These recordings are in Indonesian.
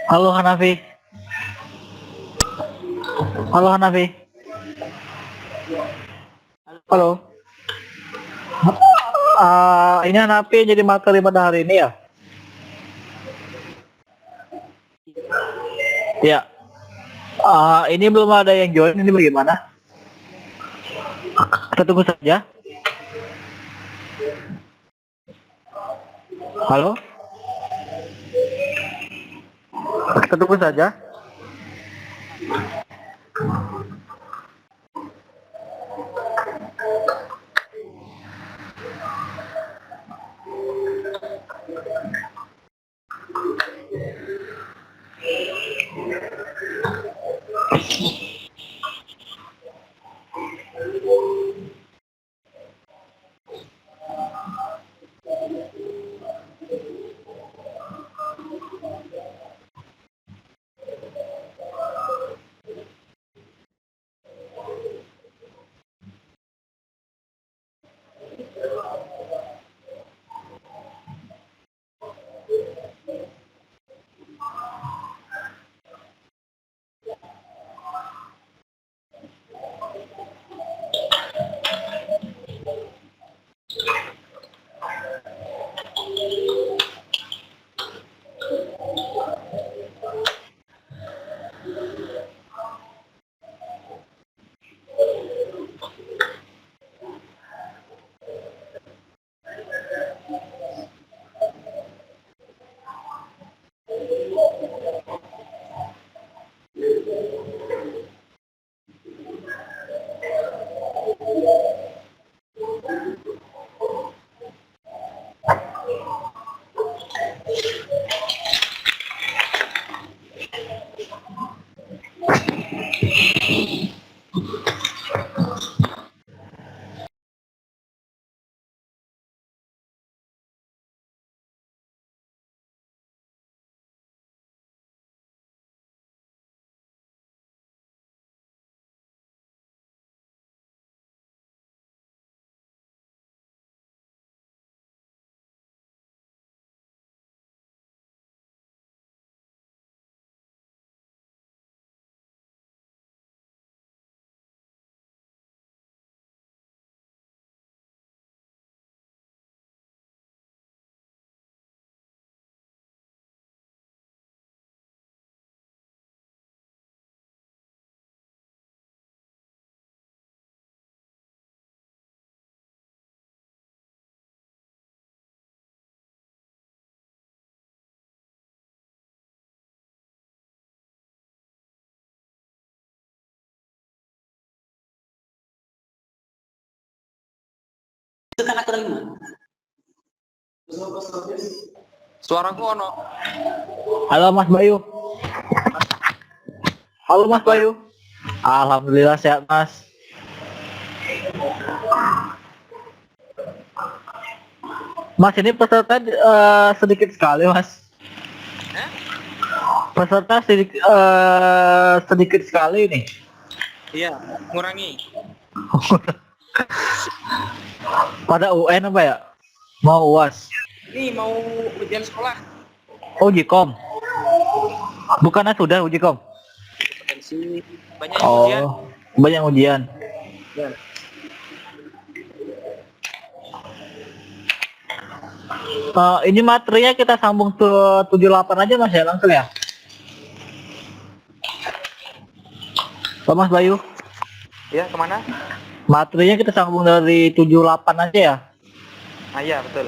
Halo Hanafi. Halo Hanafi. Halo. Ini Hanafi jadi materi pada hari ini ya? Ya. Ini belum ada yang join, ini bagaimana? Kita tunggu saja. Halo? Kita tunggu saja. Suaraku ono. Halo Mas Bayu. Halo Mas Bayu. Alhamdulillah sehat Mas. Mas ini peserta sedikit sekali Mas. Peserta sedikit sekali nih. Iya, ngurangi. Pada UN apa ya? Mau UAS? Ini mau ujian sekolah. Uji kom. Bukannya sudah uji kom? Potensi banyak yang ujian. Banyak ujian. Ya. Ini materinya kita sambung ke 78 aja Mas ya, langsung ya. Mas Bayu. Ya, kemana? Materinya kita sambung dari 78 aja ya. Iya, betul.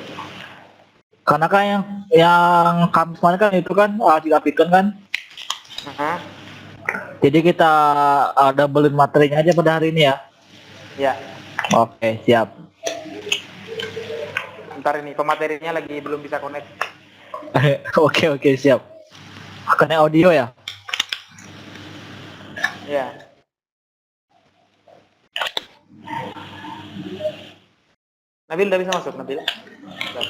Karena kan yang Kamis kemarin kan itu kan diapitkan kan. Jadi kita doublein materinya aja pada hari ini ya. Ya. Oke, siap. Ntar ini pematerinya lagi belum bisa connect. Oke, siap. Karena audio ya. Ya. Nabil udah bisa masuk, Nabil? Udah.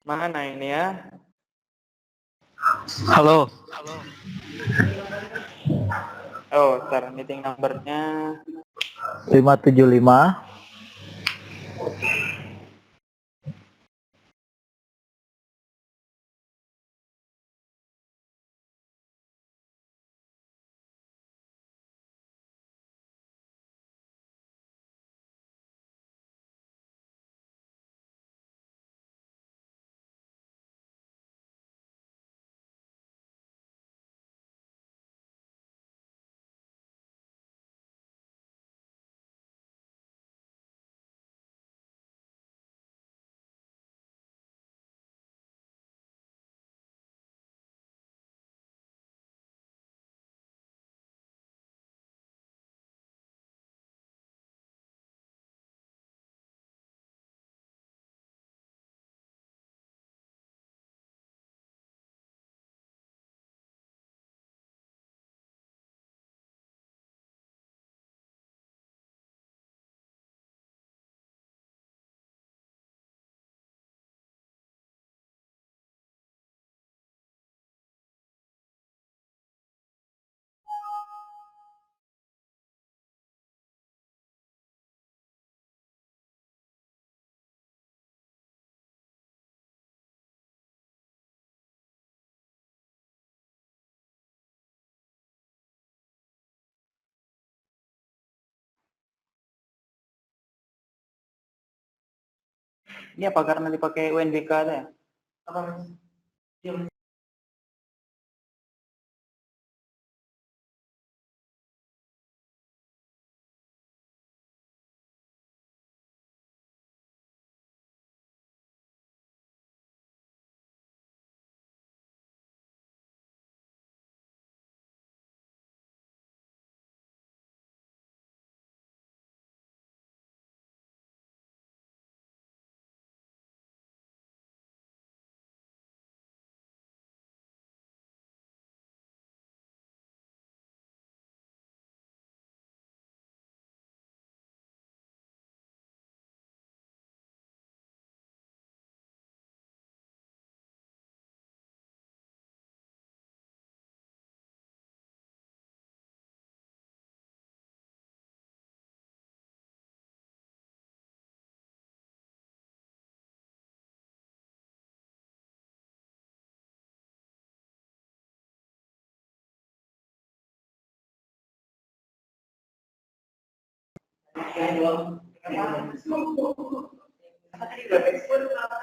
Mana ini ya? Halo. Oh, ntar meeting numbernya 575. ini apa karena dipakai UNBK ada ya? Apa?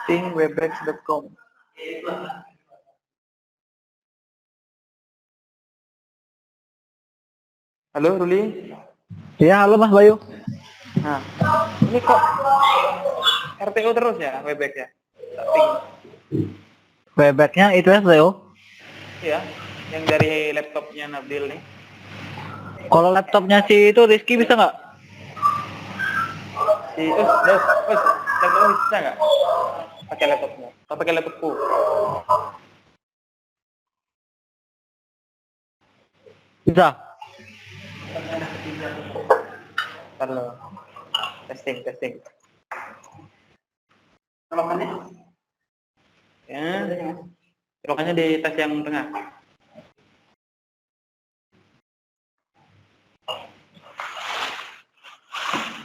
Thinkwebex.com. Halo Ruli. Ya, halo Mas Bayu. Nah, ini kok RTO terus ya Webex ya? Think. Webbacknya itu SEO. Iya, yang dari laptopnya Nabil nih. Kalau laptopnya si itu Rizky bisa nggak? Laptop bisa nggak? Pakai laptopnya? Atau pakai laptopku? Bisa. Halo. Testing. Colokannya? Ya. Colokannya di tas yang tengah.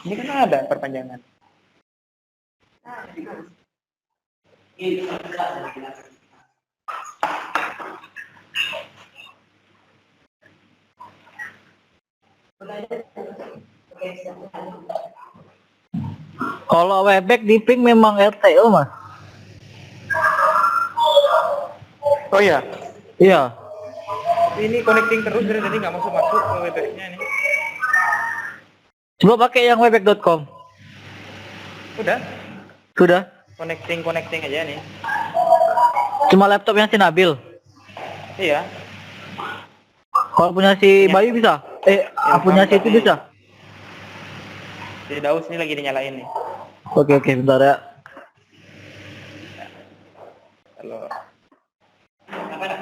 Ini kan ada perpanjangan. Kalau Webback di ping memang RTO Mas. Oh iya. Iya. Ini connecting terus dari tadi nggak masuk ke Webex-nya nih. Coba pakai yang webback.com. Udah. Sudah. Connecting aja nih. Cuma laptopnya si Nabil. Iya. Kalau punya si Bayu bisa. Punya si itu tadi. bisa. Si Daus ini lagi dinyalain nih. Oke, bentar ya. Halo. Apa ada?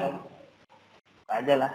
Aja lah.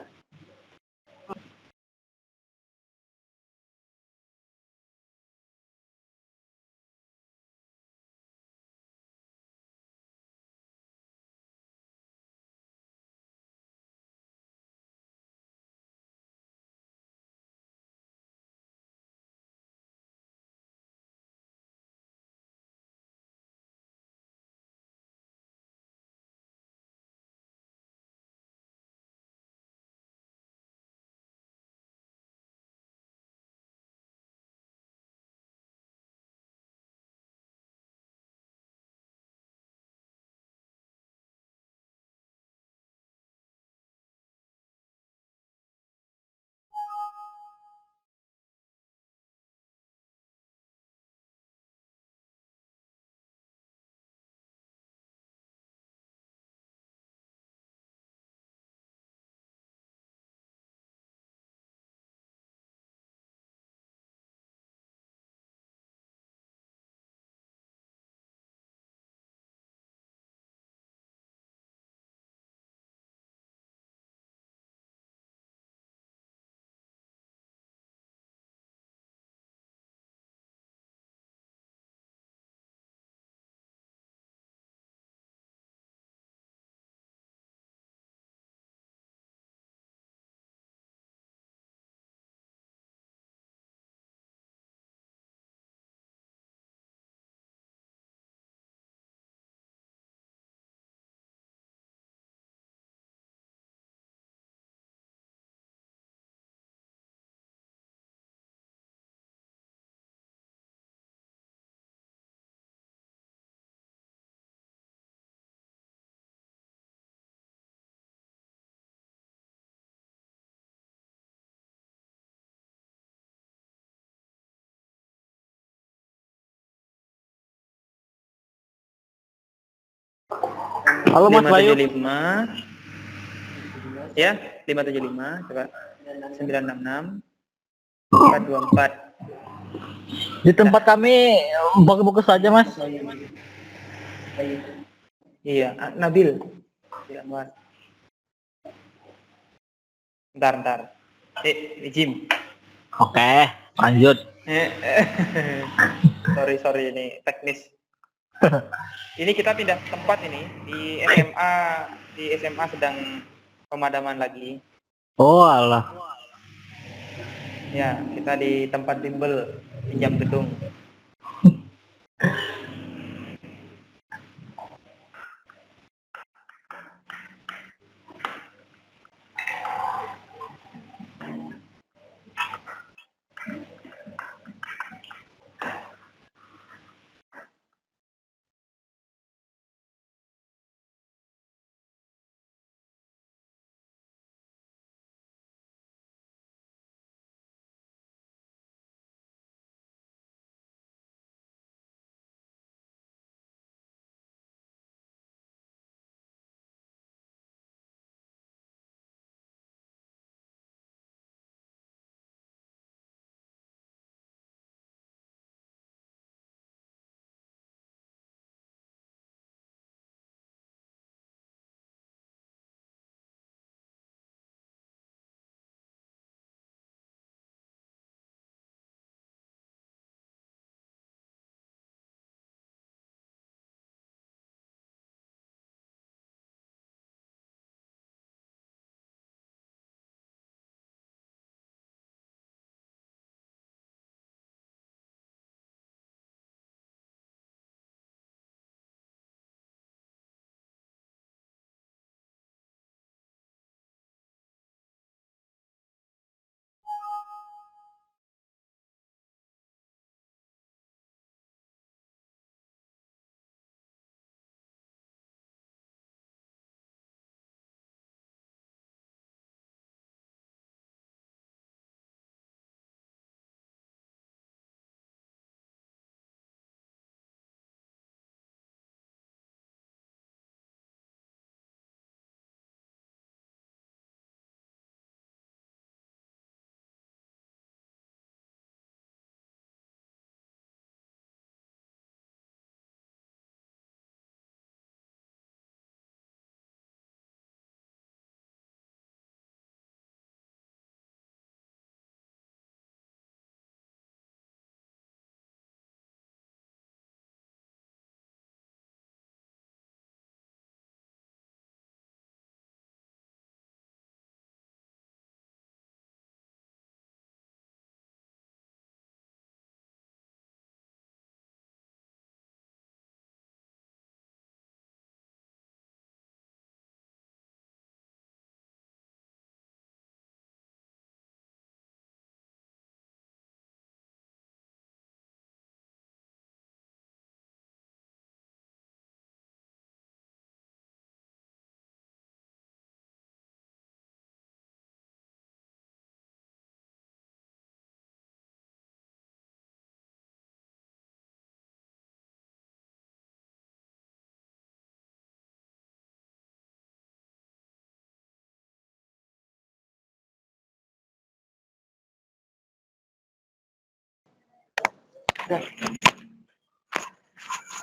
Halo Mas Bayu. 575 ya, 575 coba 966 424. Di tempat kami bagus-bagus saja Mas. Iya, Nabil. Bilang Mas. Ntar. Di gym. Oke, lanjut. Sorry ini teknis. Ini kita pindah tempat ini di SMA sedang pemadaman lagi. Oh alah. Ya, kita di tempat bimbel, pinjam gedung.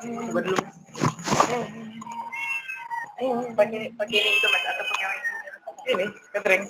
Coba dulu. Pakai ini itu Mas atau pakai ini catering.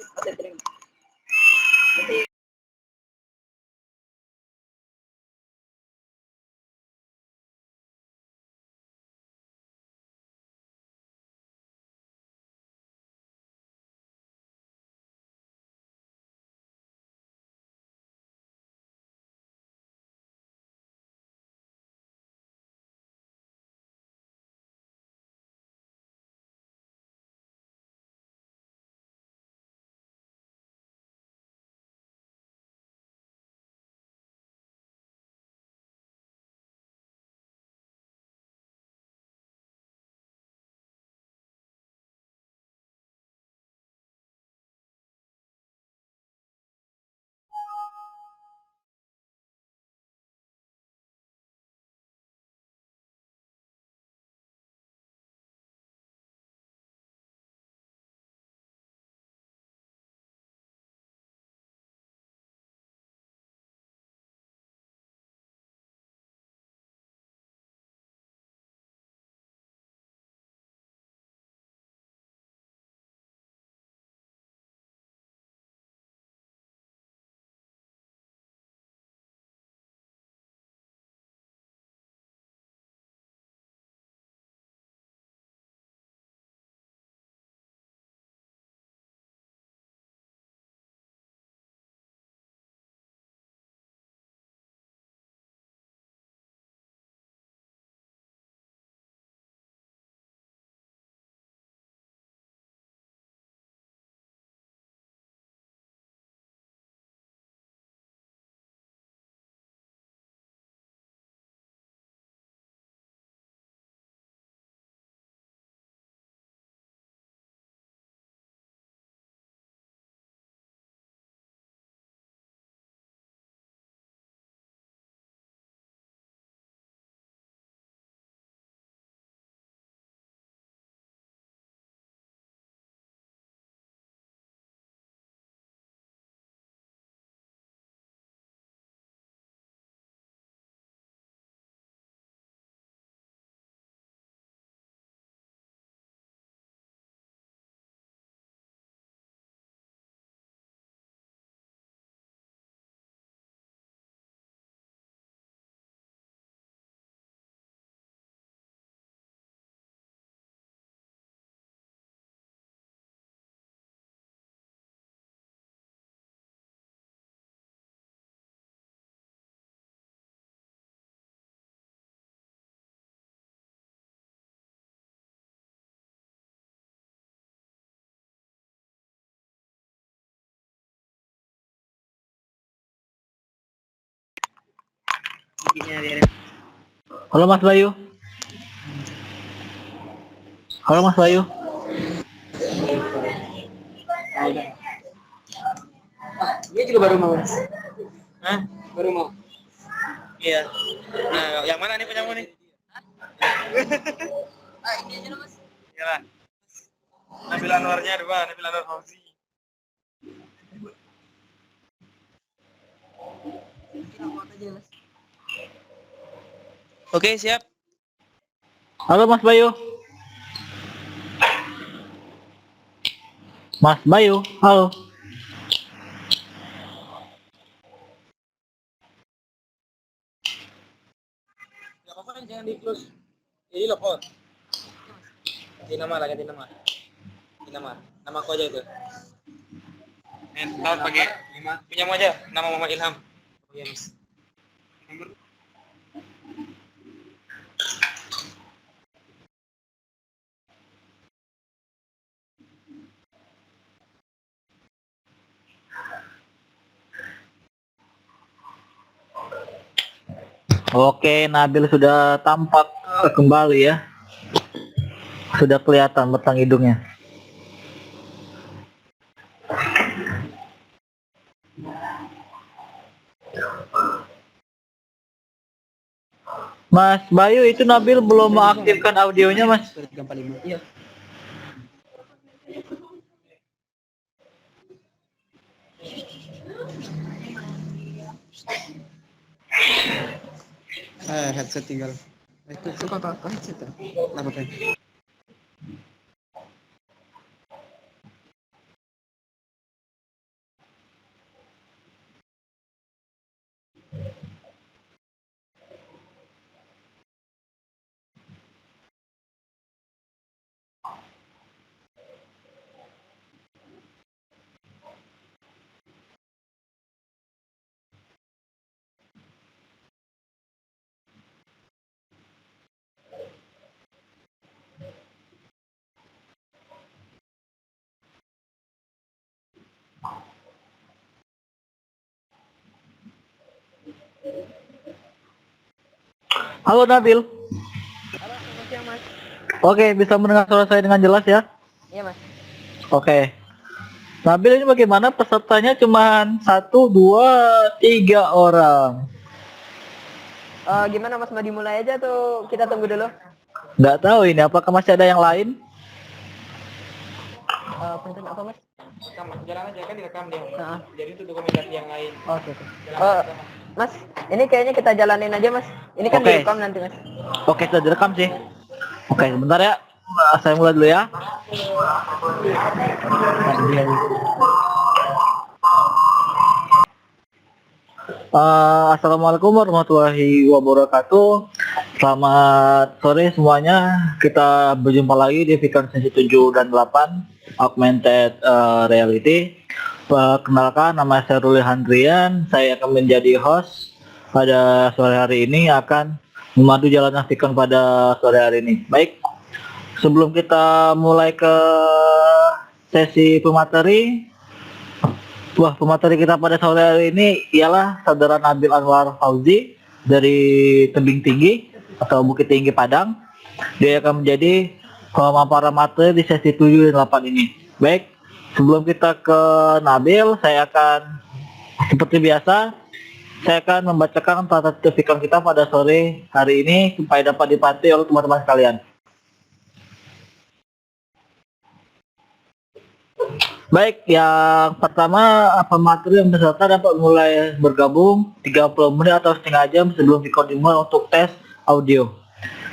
Halo Mas Bayu. Halo Mas Bayu. Dia juga baru mau. Hah? Baru mau. Iya. Nah, yang mana nih punyamu nih? Ini aja loh, Mas. Iyalah. Nabil Anwarnya 2, Nabil Anwar Fauzi. Mas. Oke, siap. Halo Mas Bayu. Mas Bayu, halo. Gak apa-apa, jangan di close. Jadi lock out. Ganti nama lah, ganti nama. Ganti nama. Nama aku aja itu. Tahu pakai punyamu aja, nama Muhammad Ilham. Oh iya, Mas. Oke, Nabil sudah tampak kembali ya. Sudah kelihatan batang hidungnya. Mas Bayu, itu Nabil belum mengaktifkan audionya, Mas. 345. Iya. Headset tinggal. Itu suka kakak headset. Kenapa kan? Halo Nabil. Halo, selamat siang, Mas. Oke, bisa mendengar suara saya dengan jelas ya? Iya, Mas. Oke. Nabil, ini bagaimana pesertanya cuma 1, 2, 3 orang? Gimana Mas, mau dimulai aja atau kita tunggu dulu? Nggak tahu ini, apakah masih ada yang lain? Punten apa, Mas? Rekam, jalan aja kan direkam dia. Heeh. Jadi itu dokumentasi yang lain. Oke. Mas, ini kayaknya kita jalanin aja, Mas. Ini kan Oke. direkam nanti, Mas. Oke, sudah direkam sih. Oke, sebentar ya. Saya mulai dulu ya. Assalamualaikum warahmatullahi wabarakatuh. Selamat sore semuanya. Kita berjumpa lagi di Vicon sesi 7 dan 8 Augmented Reality. Perkenalkan, nama saya Ruli Handrian. Saya akan menjadi host pada sore hari ini, akan memandu jalannya Vicon pada sore hari ini. Baik, sebelum kita mulai ke sesi pemateri, pemateri kita pada sore hari ini ialah saudara Nabil Anwar Fauzi dari Tebing Tinggi atau Bukit Tinggi Padang. Dia akan menjadi pemaparan materi di sesi 7 dan 8 ini. Baik, sebelum kita ke Nabil, saya akan seperti biasa, saya akan membacakan tata tertib kita pada sore hari ini supaya dapat dipahami oleh teman-teman sekalian. Baik, yang pertama, pemateri yang peserta dapat mulai bergabung 30 menit atau setengah jam sebelum Vicon dimulai untuk tes audio.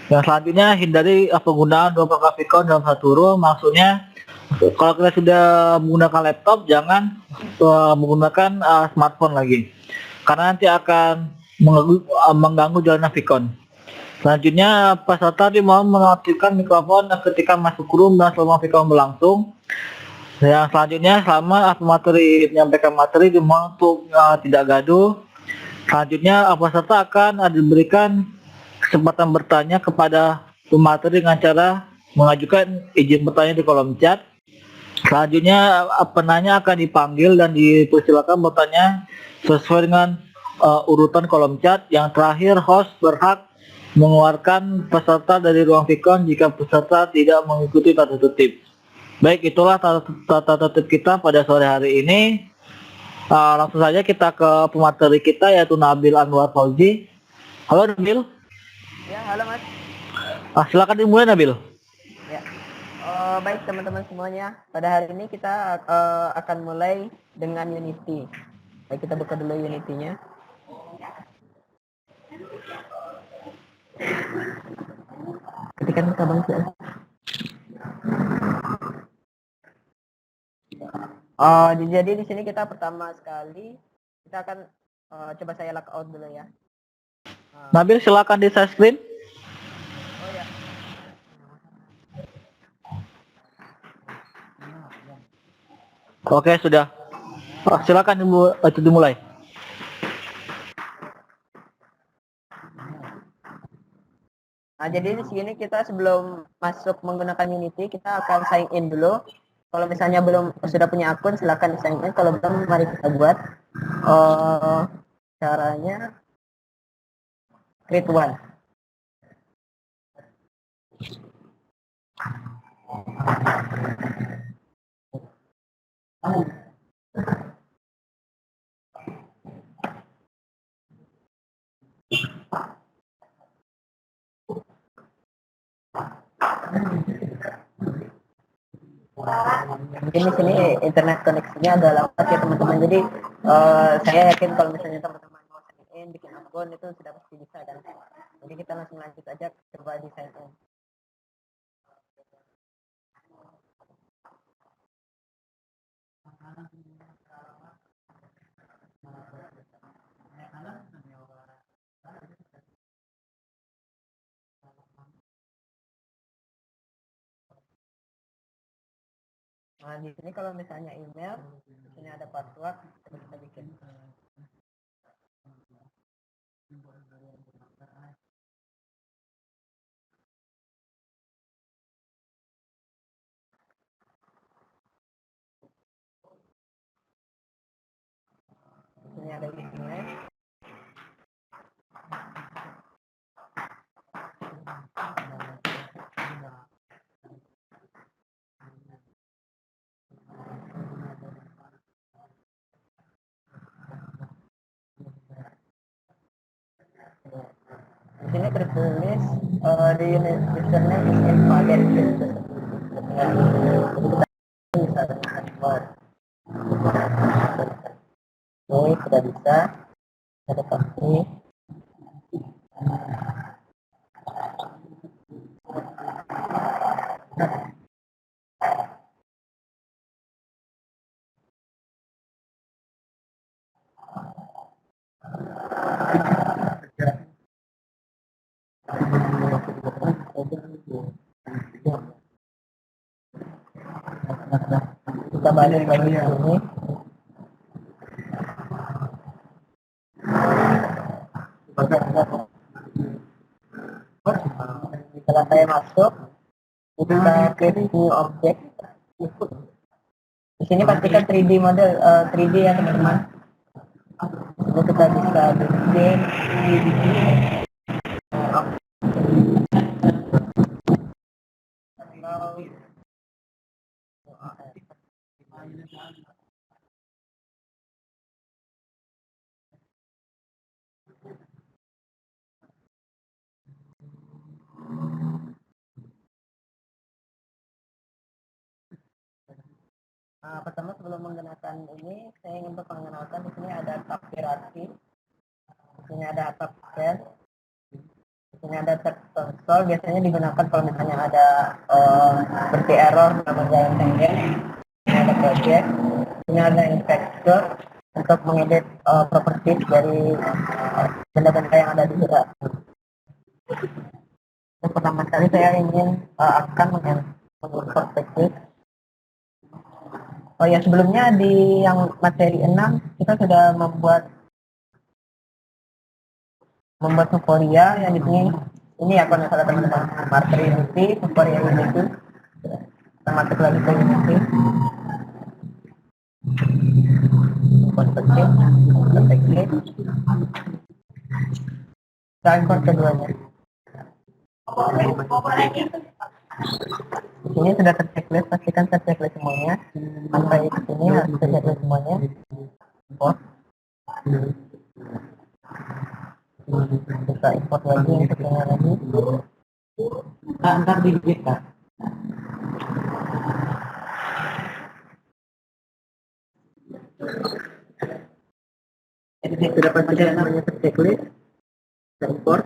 Yang selanjutnya, hindari penggunaan dua perangkat Vicon dalam satu room. Maksudnya, kalau kita sudah menggunakan laptop, jangan menggunakan smartphone lagi, karena nanti akan mengganggu jalannya Vicon. Selanjutnya, peserta dimohon mengaktifkan mikrofon ketika masuk room dan selama Vicon berlangsung. Yang selanjutnya, selama pemateri menyampaikan materi, dimohon untuk tidak gaduh. Selanjutnya, peserta akan diberikan kesempatan bertanya kepada pemateri dengan cara mengajukan izin bertanya di kolom chat. Selanjutnya, penanya akan dipanggil dan dipersilakan bertanya sesuai dengan urutan kolom chat. Yang terakhir, host berhak mengeluarkan peserta dari ruang Vicon jika peserta tidak mengikuti tata tertib. Baik, itulah tata tertib kita pada sore hari ini. Langsung saja kita ke pemateri kita, yaitu Nabil Anwar Fauzi. Halo Nabil. Ya, halo Mas. Silakan dimulai Nabil. Ya. Baik teman-teman semuanya. Pada hari ini kita akan mulai dengan Unity. Baik, kita buka dulu Unity-nya. Ketikkan kita bang. Jadi di sini kita pertama sekali kita akan coba saya lockout dulu ya. Nabil, silakan di share screen. Oh ya. Oke, sudah. Silakan dimulai. Nah, jadi di sini kita sebelum masuk menggunakan Unity, kita akan sign in dulu. Kalau misalnya sudah punya akun, silakan sign in. Kalau belum, mari kita buat. Caranya create one. Mungkin di sini internet koneksinya agak lambat ya teman-teman. Jadi saya yakin kalau misalnya teman-teman mau sign in, bikin akun itu sudah pasti bisa kan. Jadi kita langsung lanjut aja, coba di sign in. Nah, di sini kalau misalnya email, di sini ada password, kita bikin. Di sini ada username. Di sini tertulis the username is invalid. Bisa password. Oke, sudah bisa. Ada pasti. Kita balik lagi ke sini. Setelah saya masuk, kita klik new object. Di sini pastikan 3D model, 3D ya teman-teman. Jadi kita bisa bikin 3D. Pertama sebelum menggunakan ini, saya ingin memperkenalkan di sini ada tab hierarki, di sini ada tab share, di sini ada tab console. Biasanya digunakan kalau misalnya ada seperti error sama jalan tenggen. Ini ada project, ini ada inspector untuk mengedit properties dari benda-benda yang ada di hierarki. Pertama kali saya ingin akan mengimport perspektif. Oh ya, sebelumnya di yang materi 6 kita sudah membuat Vuforia yang di sini. Ini ya kalau misalnya teman-teman materi Unity, Vuforia Unity. Kita masuk lagi ke Unity. konversi ke checklist. Kita import keduanya. Ini sudah terchecklist, pastikan terchecklist semuanya. Sampai ke sini harus terchecklist semuanya. Import. Kita import lagi untuk yang lagi. Ntar digigit Kak. Ini sudah pastikan semuanya terchecklist. Kita import.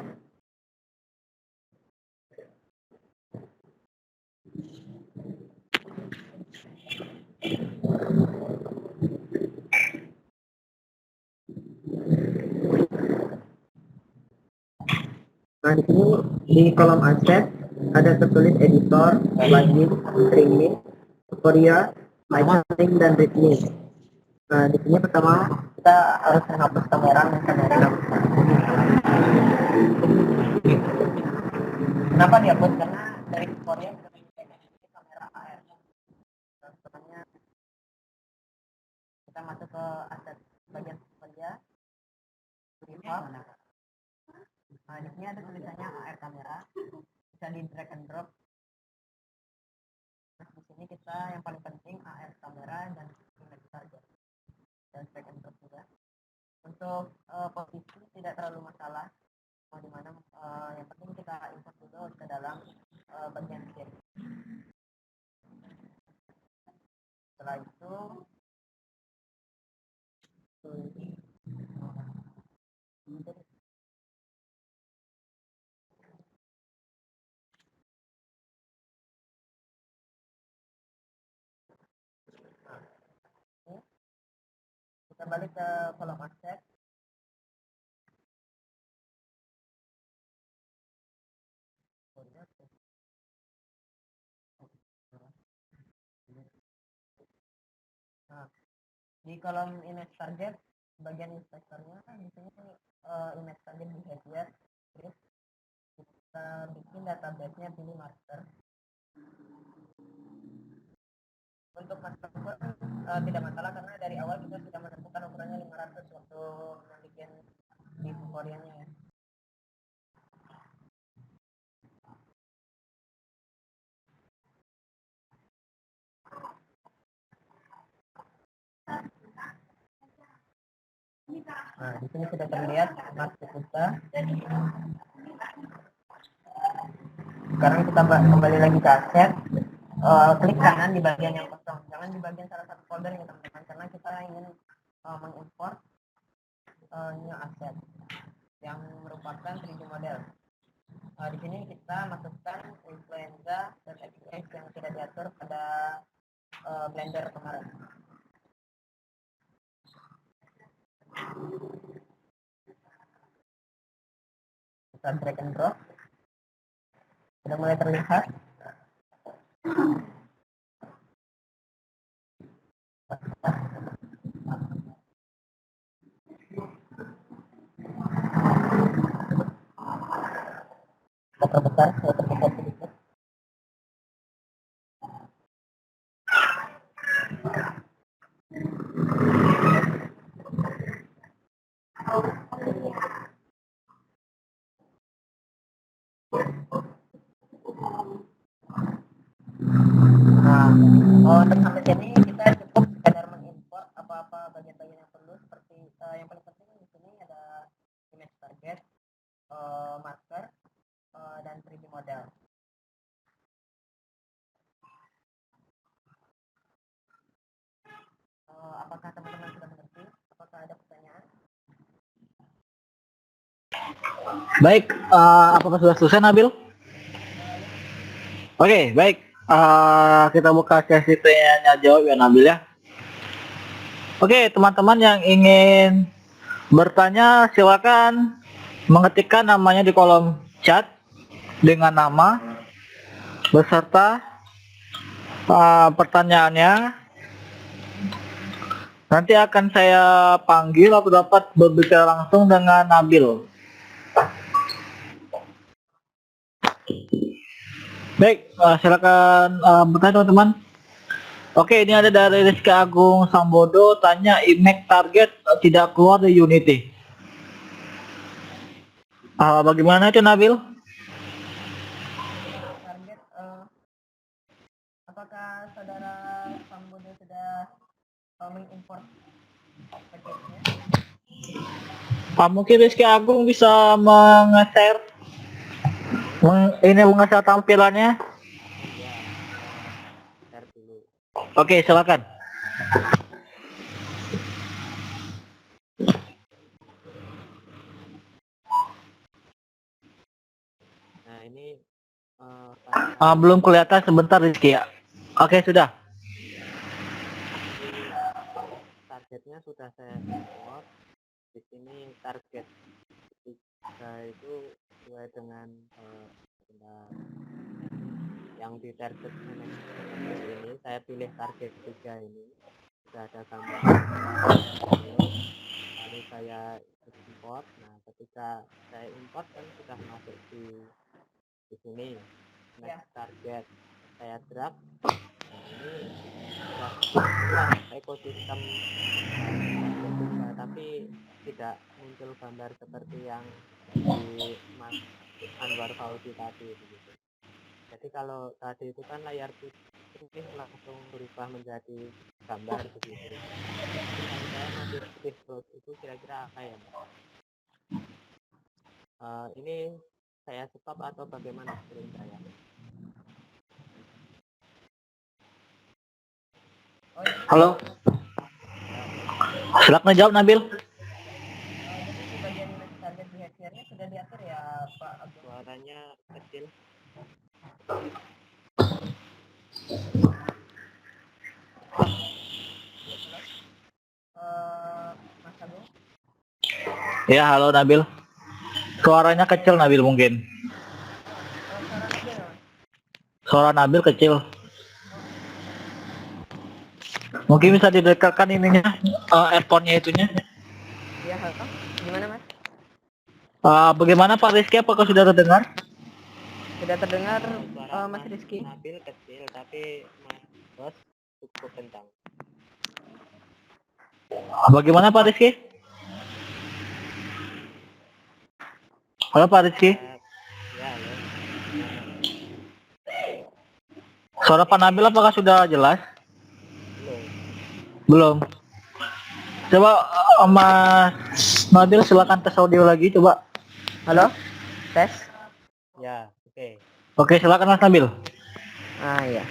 Nah, di sini di kolom aset ada tertulis editor, plugin, streaming, tutorial, licensing, dan readme. Nah, di sini pertama kita harus menghapus kamera dan kamera. Kenapa dihapus? Karena dari tutorial kita kamera AR. Contohnya kita masuk ke aset bagian kerja, nah, di sini ada tulisannya AR kamera, bisa di drag and drop. Nah, di sini kita yang paling penting AR kamera dan image target dan drag and drop juga. Untuk posisi tidak terlalu masalah, mau di mana yang penting kita import dulu ke dalam bagian kiri. Setelah itu kita balik ke kolom aset. Nah, di kolom image target bagian inspektornya di sini image target behavior, terus kita bikin database-nya pilih master. Untuk master pun tidak masalah karena dari awal kita sudah menentukan ukurannya 500 waktu membuat di tutorialnya ya. Nah, di sini sudah terlihat master kita. Sekarang kita kembali lagi ke aset. Klik kanan di bagian yang kosong, jangan di bagian salah satu folder ya teman-teman, karena kita ingin mengimport new asset yang merupakan 3D model. Di sini kita masukkan influenza dan XX yang tidak diatur pada Blender kemarin. Kita drag and drop. Sudah mulai terlihat. Kita perbesar sedikit. Nah, untuk sampai sini kita cukup sekedar mengimport apa-apa bagian-bagian yang perlu, seperti yang paling penting di sini ada image target, marker, dan 3D model. Apakah teman-teman sudah mengerti? Apakah ada pertanyaan? Baik, apakah sudah selesai Nabil? Oke, baik. Kita buka sesi tanya jawab ya Nabil ya. Oke, teman-teman yang ingin bertanya silakan mengetikkan namanya di kolom chat dengan nama beserta pertanyaannya. Nanti akan saya panggil atau dapat berbicara langsung dengan Nabil. Baik, silakan bertanya teman-teman. Oke, ini ada dari Rizky Agung Sambodo tanya image target tidak keluar di Unity. Bagaimana itu Nabil? Target, apakah saudara Sambodo sudah mengimport package-nya? Mungkin Rizky Agung bisa meng-share meng-share tampilannya. Ya, share dulu. Oke, silakan. Nah, ini Belum kelihatan sebentar Rizky ya. Oke, sudah. targetnya sudah saya import. Di sini target ketiga itu sesuai dengan yang di target ini. Saya pilih target 3 ini. Sudah ada gambar lalu saya import. Nah, ketika saya import kan sudah masuk di sini next target, saya drag. Nah, ini sudah keluar ekosistem target 3, tapi tidak muncul gambar seperti yang di Mas Anwar Fauzi tadi begitu. Jadi kalau tadi itu kan layar putih langsung berubah menjadi gambar begitu. Kalau saya masih putih terus, itu kira-kira apa ya, Mbak? Ini saya stop atau bagaimana screen saya? Halo, silakan jawab Nabil. Jadi di bagian image target behavior-nya sudah diatur ya Pak Abdul? Suaranya kecil. Mas Agung? Ya, halo Nabil. Suaranya kecil Nabil mungkin. Suara Nabil? Suara Nabil kecil. Mungkin bisa didekatkan ininya, earphone-nya itunya. Ya, halo. Gimana Mas? Bagaimana Pak Rizky? Apakah sudah terdengar? Sudah terdengar Suara Mas Rizky? Nabil kecil, tapi Mas Bos cukup kencang. Bagaimana Pak Rizky? Halo Pak Rizky. Ya, halo. Suara Pak Nabil apakah sudah jelas? Belum. Coba Mas Nabil silakan tes audio lagi coba. Halo? Tes? Ya, oke. Oke, silakan Mas Nabil. Ya.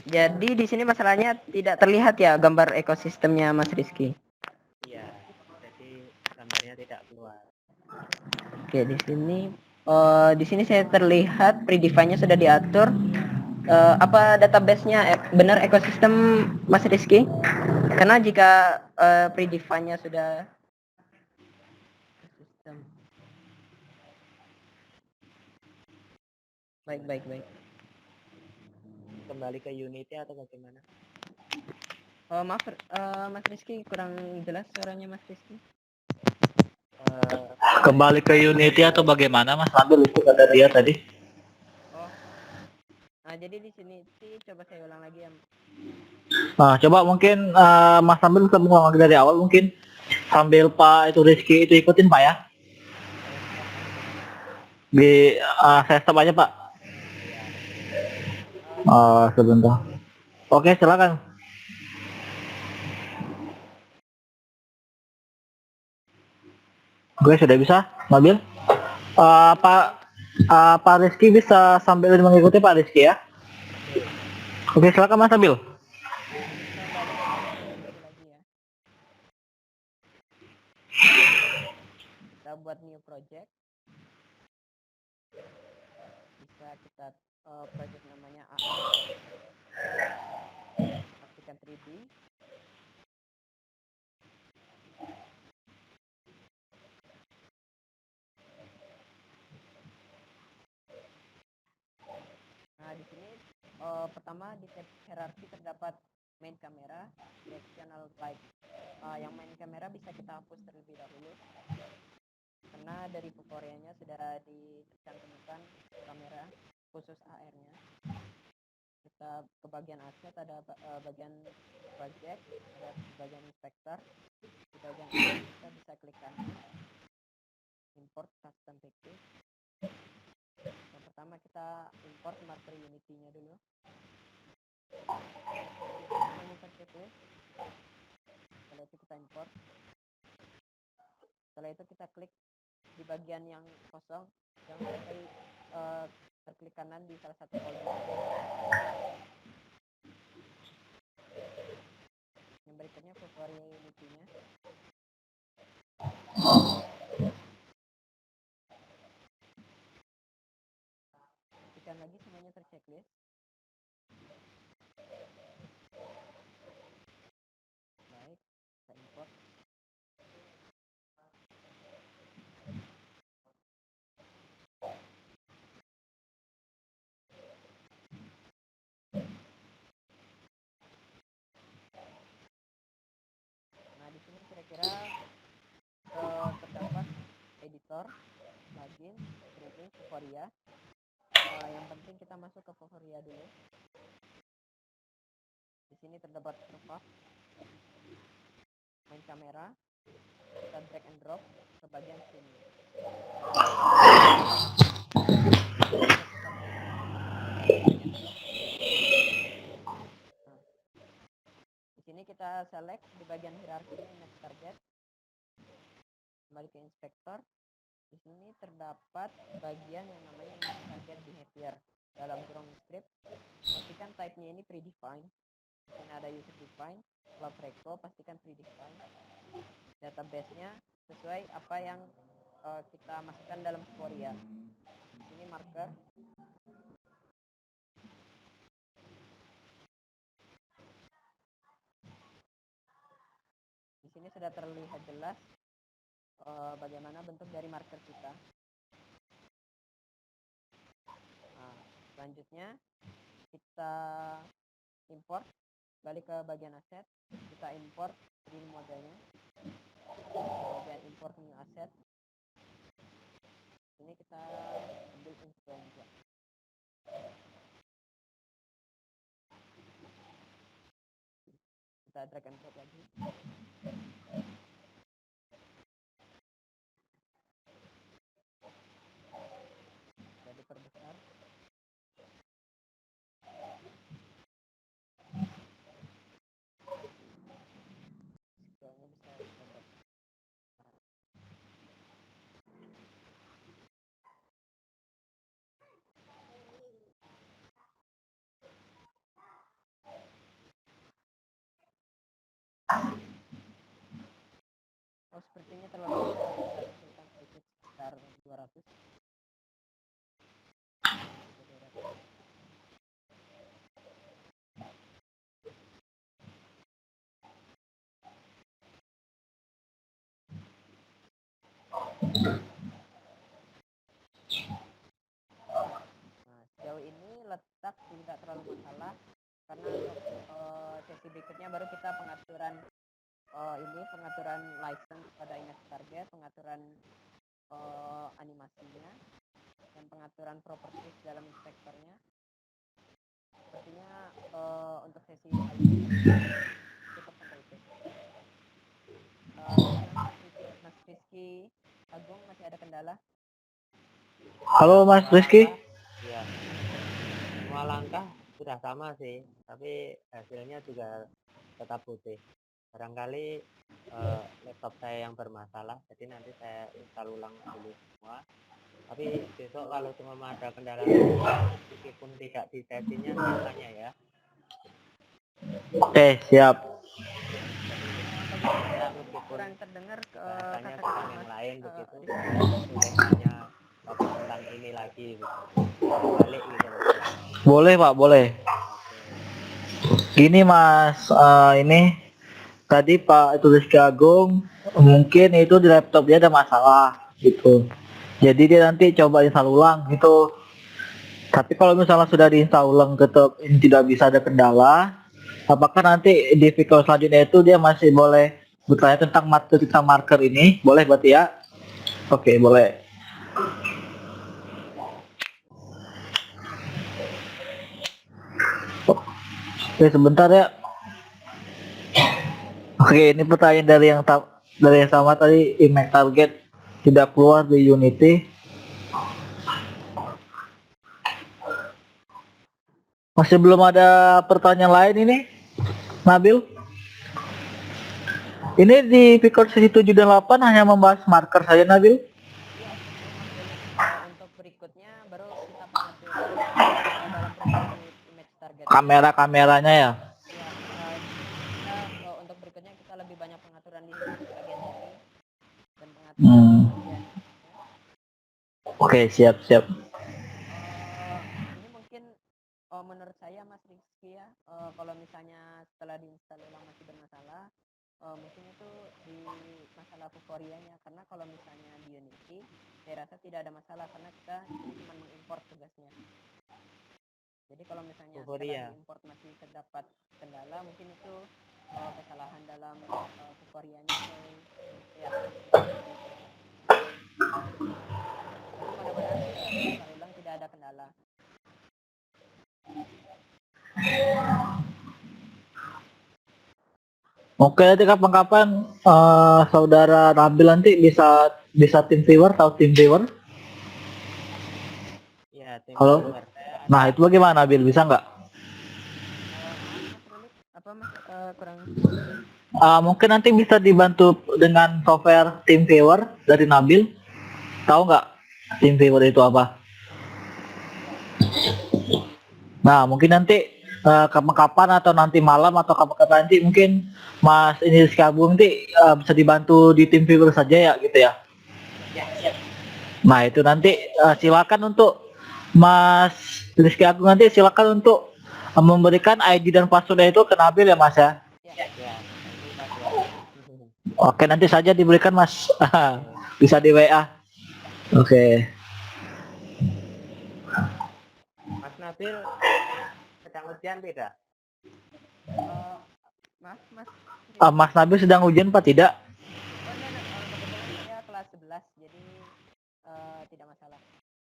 Jadi di sini masalahnya tidak terlihat ya gambar ekosistemnya Mas Rizky. Iya, jadi gambarnya tidak keluar. Oke, di sini saya terlihat predefine-nya sudah diatur. Apa database-nya benar ekosistem Mas Rizky? Karena jika predefine-nya sudah ekosistem. Baik. Kembali ke Unity atau bagaimana? Maaf, Mas Rizky kurang jelas suaranya Mas Rizky. Kembali ke Unity atau bagaimana Mas Nabil, itu kata dia tadi. Jadi di sini sih coba saya ulang lagi ya. Coba mungkin Mas Nabil bisa mengulang lagi dari awal mungkin sambil Pak itu Rizky itu ikutin Pak ya. Saya stop aja Pak. Sebentar. Oke, silakan. Gue sudah bisa, Nabil. Pak Rizky bisa sambil mengikuti Pak Rizky ya. Oke, silakan Mas Nabil. Saya balik ke Unity lagi ya. Kita buat new project. Bisa kita project namanya AR. Aktifkan 3D. Nah, di sini pertama di tab hierarki terdapat main camera, directional light. Yang main kamera bisa kita hapus terlebih dahulu karena dari tutorialnya sudah dicantumkan kamera khusus AR-nya. kita ke bagian asset, ada bagian project, ada bagian inspector. Di bagian asset kita bisa klik kanan, import custom package. Yang pertama kita import marker Unity-nya dulu. Monitor checklist. Setelah itu kita import. Setelah itu kita klik di bagian yang kosong, jangan sampai terklik kanan di salah satu folder. Yang berikutnya Foveria Unity-nya. Pastikan lagi semuanya terchecklist. Baik, kita import. Nah, di sini kira-kira terdapat editor, plugin, scripting, Foveria. Yang penting kita masuk ke Foveria dulu. Di sini terdapat preview, main kamera, kita drag and drop ke bagian sini. Di sini kita select di bagian hierarki next target. Kembali ke inspector. Di sini terdapat bagian yang namanya next target behavior dalam kurung script. Pastikan type-nya ini predefined. Di sini ada user define, log reco, pastikan predefined. Database-nya sesuai apa yang kita masukkan dalam Foveria. Ini marker. Di sini sudah terlihat jelas bagaimana bentuk dari marker kita. Nah, selanjutnya kita import, balik ke bagian aset, kita import screen modenya, bagian import new asset. Ini kita ambil influencer. Kita drag and drop lagi. Kita diperbesar. Scrollnya bisa diperbesar. Oh, sepertinya terlalu besar, kita kecilkan sedikit sekitar 200. Nah, sejauh ini letak tidak terlalu masalah, karena untuk sesi berikutnya baru kita pengaturan pengaturan license pada index target, pengaturan animasinya, dan pengaturan properties dalam inspektornya. Sepertinya untuk sesi kali ini cukup sampai itu. Mas Rizky Agung masih ada kendala? Halo Mas Rizky. Ya, semua langkah sudah sama sih, tapi hasilnya juga tetap putih. Barangkali laptop saya yang bermasalah, jadi nanti saya install ulang dulu semua. Tapi besok kalau semua ada kendala, meskipun tidak di sesinya, tanya ya. Oke, siap. Ya, meskipun Kurang terdengar bahasanya kata-kata tentang yang Mas. lain begitu, boleh tanya tentang ini lagi gitu. Balik gitu loh. Boleh Pak, boleh. Gini Mas, ini tadi Pak itu Rizky Agung, mungkin itu di laptop dia ada masalah gitu. Jadi dia nanti coba install ulang gitu. Tapi kalau misalnya sudah diinstal ulang tetap ini tidak bisa ada kendala, apakah nanti di video selanjutnya itu dia masih boleh bertanya tentang marker ini? Boleh berarti ya? Oke, boleh. Oke, sebentar ya. Oke, ini pertanyaan dari yang sama tadi, image target tidak keluar di Unity. Masih belum ada pertanyaan lain ini, Nabil? Ini di Picor sesi 7 dan 8 hanya membahas marker saja, Nabil? Iya, memang banyak. Untuk berikutnya baru kita pengaturan dalam proses image target. Kamera-kameranya ya? Iya, untuk berikutnya kita lebih banyak pengaturan di bagian sini dan pengaturan bagian. Oke, siap. Ini mungkin menurut saya Mas Rizky ya, kalau misalnya setelah diinstal ulang masih bermasalah, mungkin itu di masalah euforianya, karena kalau misalnya di Unity saya rasa tidak ada masalah karena kita cuma mengimport tugasnya. Jadi kalau misalnya setelah diimport masih terdapat kendala, mungkin itu kesalahan dalam euforianya ya. Tapi mudah-mudahan setelah ulang tidak ada kendala. Oke, nanti kapan-kapan saudara Nabil nanti bisa tim viewer atau tim viewer? Ya, tim Halo? viewer. Nah, itu bagaimana Nabil? Bisa nggak? Apa Mas kurang? Mungkin nanti bisa dibantu dengan software tim viewer dari Nabil. Tahu nggak tim viewer itu apa? Nah, mungkin nanti kapan-kapan atau nanti malam atau kapan-kapan nanti mungkin Mas ini Rizky Agung nanti bisa dibantu di tim viewer saja ya gitu ya. Ya. Nah, itu nanti silakan untuk Mas Rizky Agung nanti silakan untuk memberikan ID dan passwordnya itu ke Nabil ya Mas ya. Ya. Oke, nanti saja diberikan Mas. Bisa di WA. Oke. Mas Nabil sedang ujian tidak? Mas Nabil sedang ujian Pak tidak? Kebetulan saya kelas 11 jadi tidak masalah.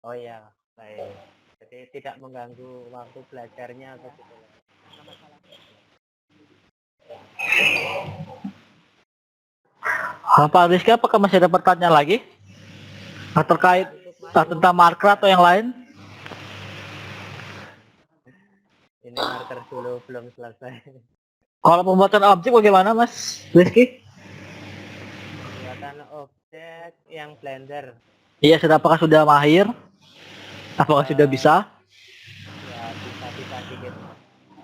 Oh iya, baik. Jadi tidak mengganggu waktu belajarnya atau gitu. Tidak masalah. Pak Rizky, apakah masih ada pertanyaan lagi? Terkait tentang marker atau yang lain? Ini marker dulu belum selesai. Kalau pembuatan objek bagaimana Mas Rizky? Pembuatan objek yang Blender. Iya, apakah sudah mahir? Apakah sudah bisa? Ya, bisa dikit.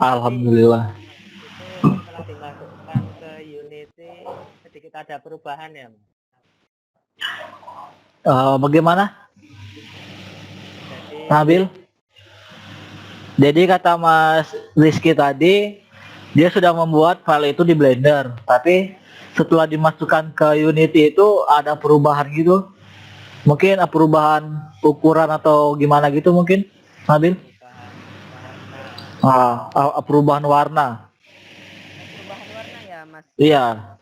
Alhamdulillah. Itu setelah dimasukkan ke Unity sedikit ada perubahan ya. Bagaimana? Jadi, Nabil? Jadi kata Mas Rizky tadi, dia sudah membuat file itu di Blender, tapi setelah dimasukkan ke Unity itu ada perubahan gitu. Mungkin perubahan ukuran atau gimana gitu mungkin, Nabil? Perubahan warna. Perubahan warna ya, Mas. Iya.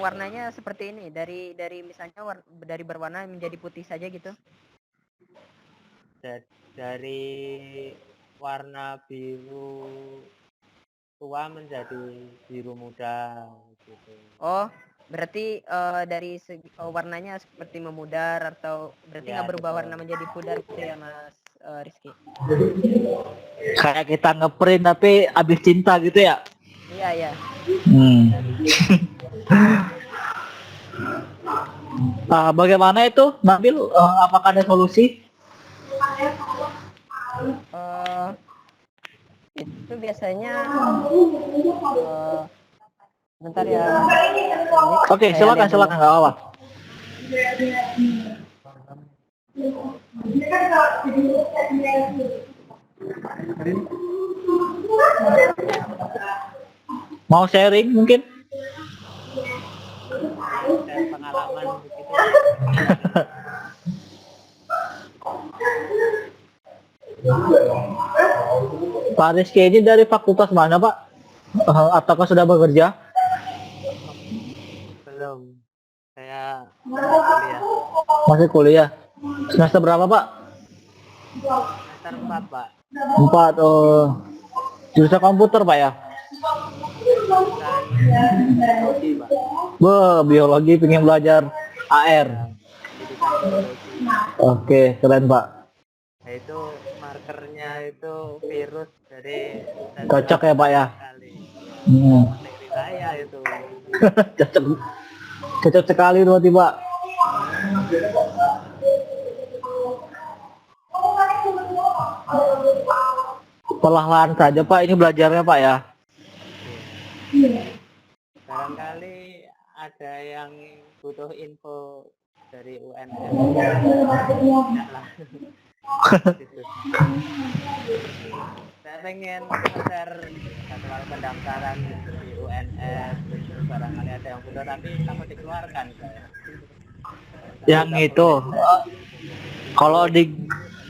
Warnanya seperti ini, dari misalnya dari berwarna menjadi putih saja gitu. Dari warna biru tua menjadi biru muda gitu. Oh, berarti dari segi warnanya seperti memudar atau berarti nggak berubah warna menjadi pudar gitu ya Mas Rizky? Kayak kita ngeprint tapi habis cinta gitu ya? Iya. Bagaimana itu Nabil? Apakah ada solusi? Itu biasanya bentar ya. Oke, silakan nggak apa-apa. Mau sharing mungkin? Pengalaman begitu. Pak Rizky ini dari fakultas mana Pak? Ataukah sudah bekerja? Belum. Saya kuliah. Masih kuliah. Semester berapa Pak? Semester 4 Pak. 4. Jurusan komputer Pak ya? Jurusan biologi, Pak. Wah, biologi pengen belajar AR. Ya, pendidikan biologi. Oke, keren Pak. Nah, itu markernya itu virus, jadi saya Cocok ya Pak ya? sekali. Ya, Hmm. teknik saya itu. Cocok, cocok sekali berarti Pak. Perlahan saja Pak, ini belajarnya Pak ya. Iya. Barangkali ada yang butuh info dari UNS. Tidak lah. Gitu. Saya pengen share jadwal pendaftaran di UNS, gitu. Barangkali ada yang butuh, tapi takut dikeluarkan saya. Yang itu, kalau di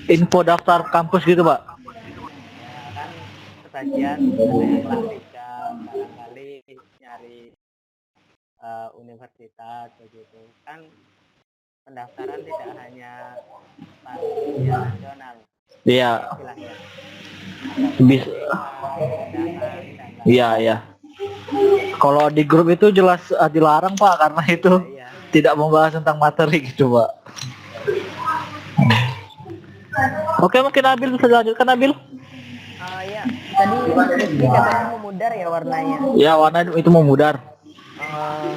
info daftar kampus gitu Pak. Ya kan sebagian ada yang kelas 3 barangkali nyari universitas begitu kan, pendaftaran tidak hanya pas ujian nasional Iya, istilahnya, bisa. undangan dan Iya, iya. Kalau di grup itu jelas dilarang Pak, karena itu iya. tidak membahas tentang materi gitu Pak. Oke, mungkin Nabil bisa dilanjutkan Nabil. Ya, tadi Mas Rizky katanya memudar ya warnanya. Ya, warna itu memudar. Eh,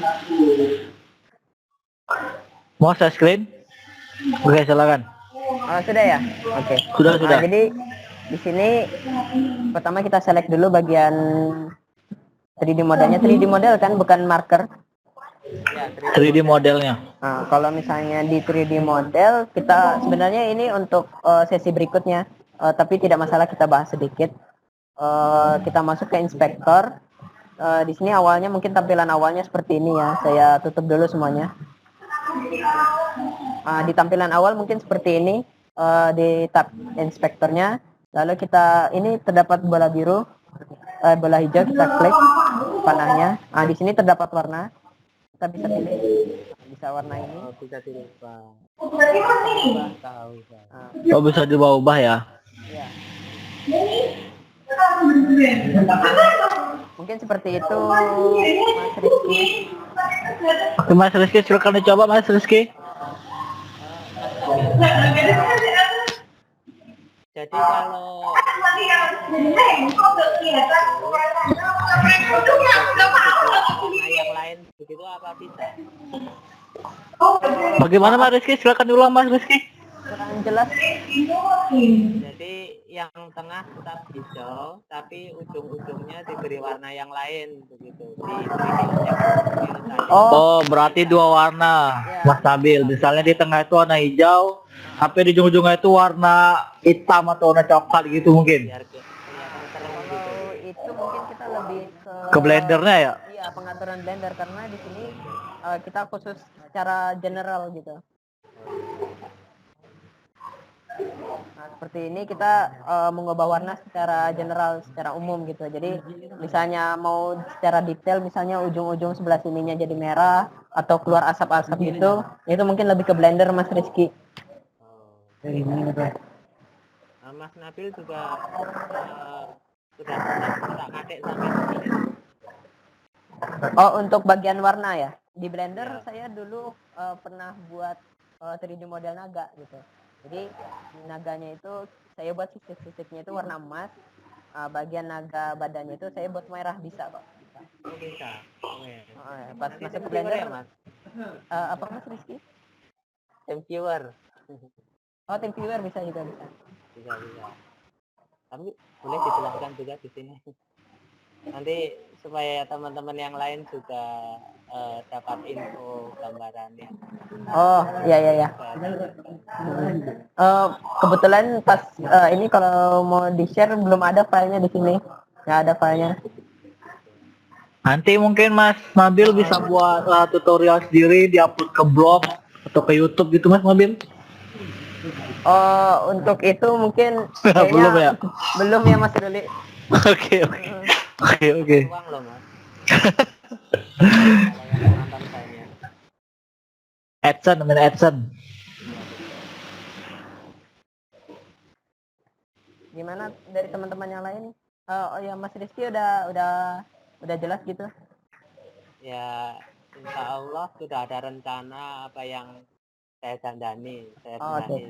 Mau saya screen? Oke, silakan. Sudah ya? Oke. Sudah. Jadi di sini pertama kita select dulu bagian 3D modelnya. 3D model kan, bukan marker. Ya, 3D modelnya. Nah, kalau misalnya di 3D model, kita sebenarnya ini untuk sesi berikutnya, tapi tidak masalah kita bahas sedikit. Kita masuk ke inspektor. Di sini awalnya mungkin tampilan awalnya seperti ini ya. Saya tutup dulu semuanya. Di tampilan awal mungkin seperti ini, di tab inspektornya. Lalu kita ini terdapat bola biru, bola hijau, kita klik panahnya. Di sini terdapat warna. Kita bisa pilih, bisa warna ini. bisa dirubah. Tahu Pak. Oh, bisa diubah-ubah ya. Ya. Mungkin seperti itu, Mas Rizky. Oke, Mas Rizky, silakan dicoba Mas Rizky. Jadi kalau yang lain begitu apa bisa? Bagaimana Mas Rizky? Silakan diulang Mas Rizky. Kurang jelas. Jadi yang tengah tetap hijau, tapi ujung-ujungnya diberi warna yang lain begitu. Oh, berarti dua warna, Mas Nabil. Misalnya di tengah itu warna hijau, tapi di ujung-ujungnya itu warna hitam atau warna coklat gitu mungkin. Biar kelihatan terang gitu. Kalau itu mungkin kita lebih Ke blendernya ya? Iya, pengaturan blender, karena di sini kita khusus secara general gitu. Nah, seperti ini kita mengubah warna secara general, secara umum gitu. Jadi misalnya mau secara detail, misalnya ujung-ujung sebelah sininya jadi merah atau keluar asap-asap gitu, itu mungkin lebih ke blender Mas Rizky. Mas Nabil juga sudah pernah kadek sampai sini. Oh, untuk bagian warna ya. Di blender saya dulu pernah buat 3D model naga gitu. Jadi naganya itu saya buat sisik-sisiknya itu warna emas. Bagian naga badannya itu saya buat merah, bisa kok. Bisa. Pas masuk ke blender ya, Mas. Apa Mas Rizky? Tim viewer. Oh, tim viewer bisa juga bisa. Bisa. Tapi boleh dijelaskan juga di sini. Nanti supaya teman-teman yang lain juga dapat info gambarannya. Oh, iya. Kebetulan pas ini kalau mau di-share belum ada filenya di sini. Nggak ada filenya. Nanti mungkin Mas Nabil bisa buat tutorial sendiri, diupload ke blog atau ke YouTube gitu Mas Nabil. Oh, untuk itu mungkin Belum ya? Belum ya Mas Ruli. Oke. Uang loh Mas. Kalau yang nonton saya. AdSense, namanya AdSense. Gimana dari teman-teman yang lain? Oh ya, Mas Rizky udah jelas gitu. Ya, insya Allah sudah ada rencana apa yang saya dandani, saya Oh, oke. benahi.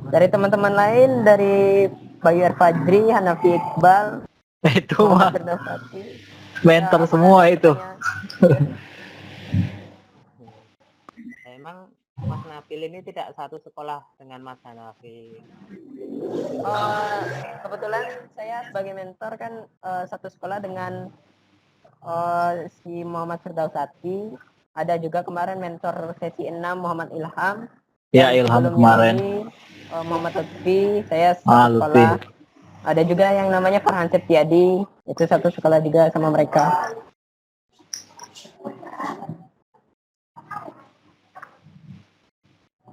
Dari teman-teman lain, dari Bayu Fajri, Hanafi Iqbal, Itu mah Muhammad Firdaus Sakti. mentor Ya, apa semua ada itu. pertanyaan? Emang Mas Nabil ini tidak satu sekolah dengan Mas Hanafi. Kebetulan saya sebagai mentor kan satu sekolah dengan si Muhammad Firdaus Sakti. Ada juga kemarin mentor sesi 6 Muhammad Ilham. Ya, Dan Ilham sebelumnya kemarin. ini Muhammad Lutfi, saya Ah, satu Lutfi. sekolah. Ada juga yang namanya Farhan Septiadi, itu satu sekolah juga sama mereka.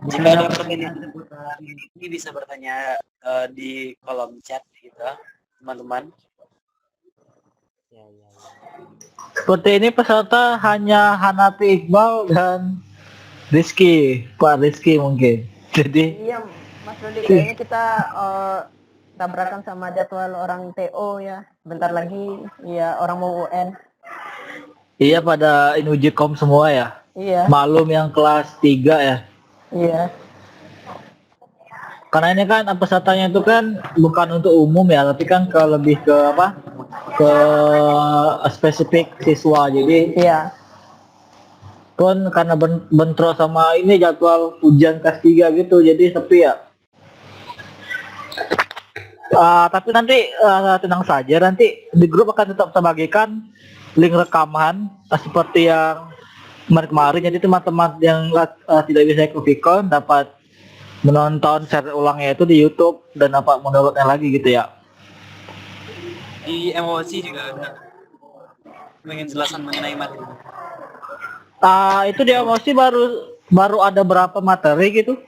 Jika ada pertanyaan seputar ini bisa bertanya di kolom chat gitu, teman-teman. Ya, ya, ya. Seperti ini peserta hanya Hanafi Iqbal dan Rizky, Pak Rizky mungkin. Jadi Iya, Mas Rudi, kayaknya kita tabrakan sama jadwal orang TO ya. Bentar lagi, ya orang mau UN. iya pada ini uji kom semua ya. Iya, Malum yang kelas 3 ya. iya, Karena ini kan pesertanya itu kan bukan untuk umum ya, tapi kan ke lebih ke apa? Ke spesifik siswa. Jadi iya. kan karena bentrok sama ini jadwal ujian kelas 3 gitu, jadi sepi ya. Tapi nanti tenang saja, nanti di grup akan tetap saya bagikan link rekaman seperti yang kemarin-kemarin. Jadi teman-teman yang tidak bisa ikut Vicon dapat menonton share ulangnya itu di YouTube dan dapat mendownloadnya lagi gitu ya. Di emosi juga ada pengen jelasan mengenai materi. Itu dia emosi baru ada berapa materi gitu.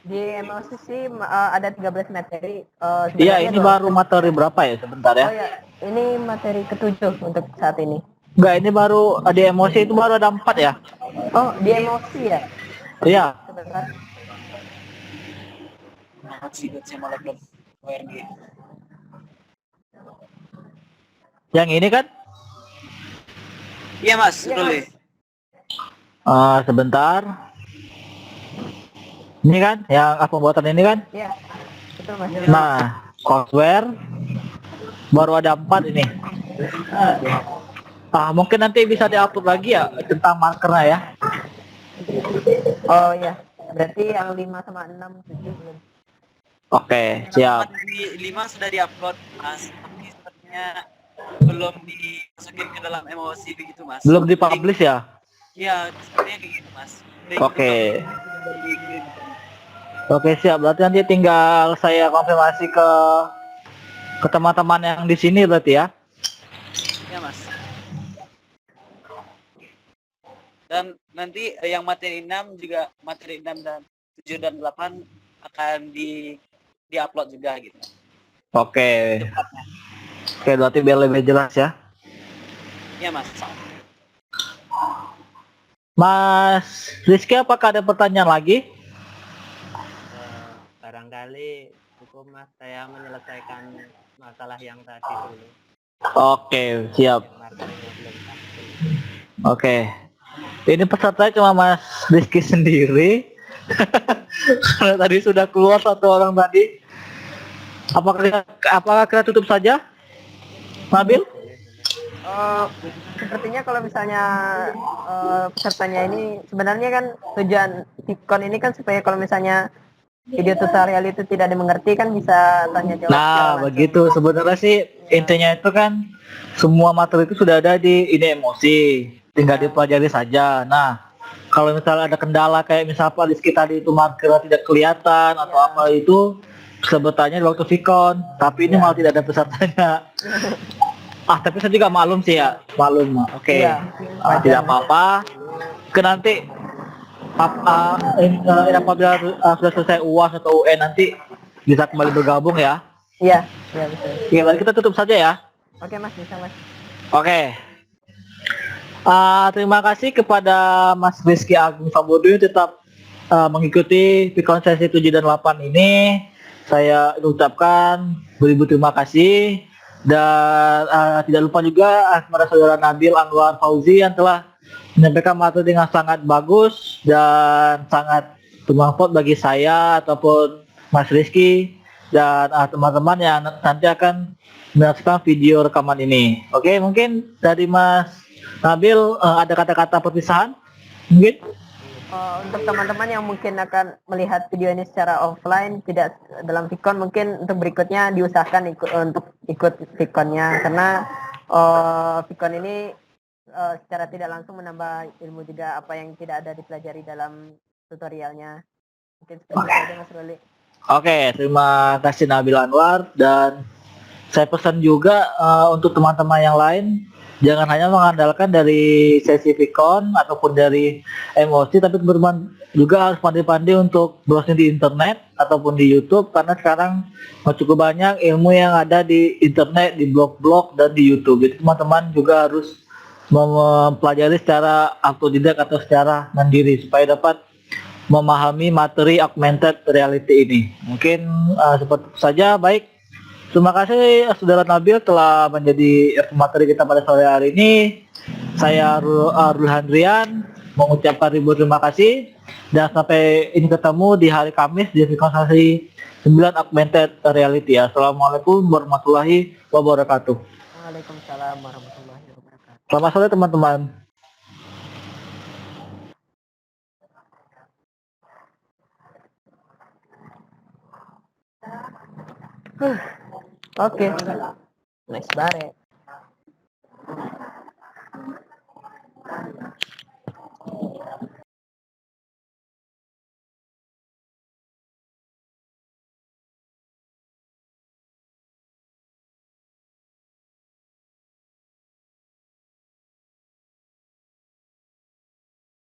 Di emosi sih ada 13 materi. Iya, Sebenarnya ini baru materi berapa ya sebentar Oh ya. ya, ini materi ke-7 untuk saat ini. Enggak, ini baru di emosi itu baru ada 4 ya. Oh, di emosi ya? Iya. Sebentar. Emosi.semalab.org. Yang ini kan? Iya Mas, Iya, boleh. Sebentar. Ini kan yang pembuatan ini kan? Iya, betul Mas. Nah, courseware baru ada 4 ini. Mungkin nanti bisa diupload lagi ya tentang markernya ya. Oh ya, berarti yang 5 sama 6, 7 belum. Oke, siap. Materi 5 sudah diupload Mas, tapi sepertinya belum dimasukin ke dalam emosi begitu Mas. Belum dipublish ya? Iya, sepertinya kayak gitu Mas. Oke. Oke, siap. Berarti nanti tinggal saya konfirmasi ke teman-teman yang di sini berarti ya. Ya Mas. Dan nanti yang materi 6 juga, materi 6 dan 7 dan 8 akan di-upload juga gitu. Oke. Oke, berarti biar lebih jelas ya. Iya Mas. Mas Rizky, apakah ada pertanyaan lagi? Barangkali cukup Mas, saya menyelesaikan masalah yang tadi dulu. Oke, siap. Yang materinya belum pasti. Oke. Ini pesertanya cuma Mas Rizky sendiri. Karena tadi sudah keluar satu orang tadi. Apakah kita tutup saja? Nabil? Sepertinya kalau misalnya pesertanya ini sebenarnya kan tujuan Vicon ini kan supaya kalau misalnya video tutorial itu tidak dimengerti kan bisa tanya jawab. Nah, begitu. Sebenarnya sih intinya itu kan semua materi itu sudah ada di ini emosi. Tinggal dipelajari saja. Nah, kalau misalnya ada kendala kayak misalnya di sekitar itu marker tidak kelihatan atau apa itu sebetulnya di waktu Vicon, tapi ini malah tidak ada pesertanya. Tapi saya juga maklum sih ya, maklum. Oke. Iya, Tidak apa-apa. Nanti apabila sudah selesai UAS atau UN nanti bisa kembali bergabung ya. Iya, iya betul. Oke, baik, kita tutup saja ya. Oke Mas, bisa Mas. Oke. Terima kasih kepada Mas Rizky Agung Sambodo yang tetap mengikuti Vicon sesi 7 dan 8 ini. Saya ucapkan beribu terima kasih dan tidak lupa juga kepada saudara Nabil Anwar Fauzi yang telah menyampaikan materi dengan sangat bagus dan sangat bermanfaat bagi saya ataupun Mas Rizky dan teman-teman yang nanti akan menyaksikan video rekaman ini. Oke, mungkin dari Mas Nabil ada kata-kata perpisahan? Mungkin? Untuk teman-teman yang mungkin akan melihat video ini secara offline, tidak dalam Vicon, mungkin untuk berikutnya diusahakan untuk ikut Viconnya, karena Vicon ini secara tidak langsung menambah ilmu juga apa yang tidak ada dipelajari dalam tutorialnya. Mungkin seperti itu aja Mas Ruli. Oke, terima kasih Nabil Anwar, dan saya pesan juga untuk teman-teman yang lain, jangan hanya mengandalkan dari sesi Vicon ataupun dari emosi, tapi teman-teman juga harus pandai-pandai untuk browsing di internet ataupun di YouTube, karena sekarang cukup banyak ilmu yang ada di internet, di blog-blog dan di YouTube. Jadi teman-teman juga harus mempelajari secara autodidak atau secara mandiri supaya dapat memahami materi augmented reality ini. Mungkin seperti itu saja. Baik, terima kasih saudara Nabil telah menjadi materi kita pada sore hari ini. Saya Arul Handrian mengucapkan ribu terima kasih dan sampai ini ketemu di hari Kamis di Viconsasi 9 augmented reality. Assalamualaikum warahmatullahi wabarakatuh. Waalaikumsalam warahmatullahi wabarakatuh. Selamat sore teman-teman. Oke. Nice bare.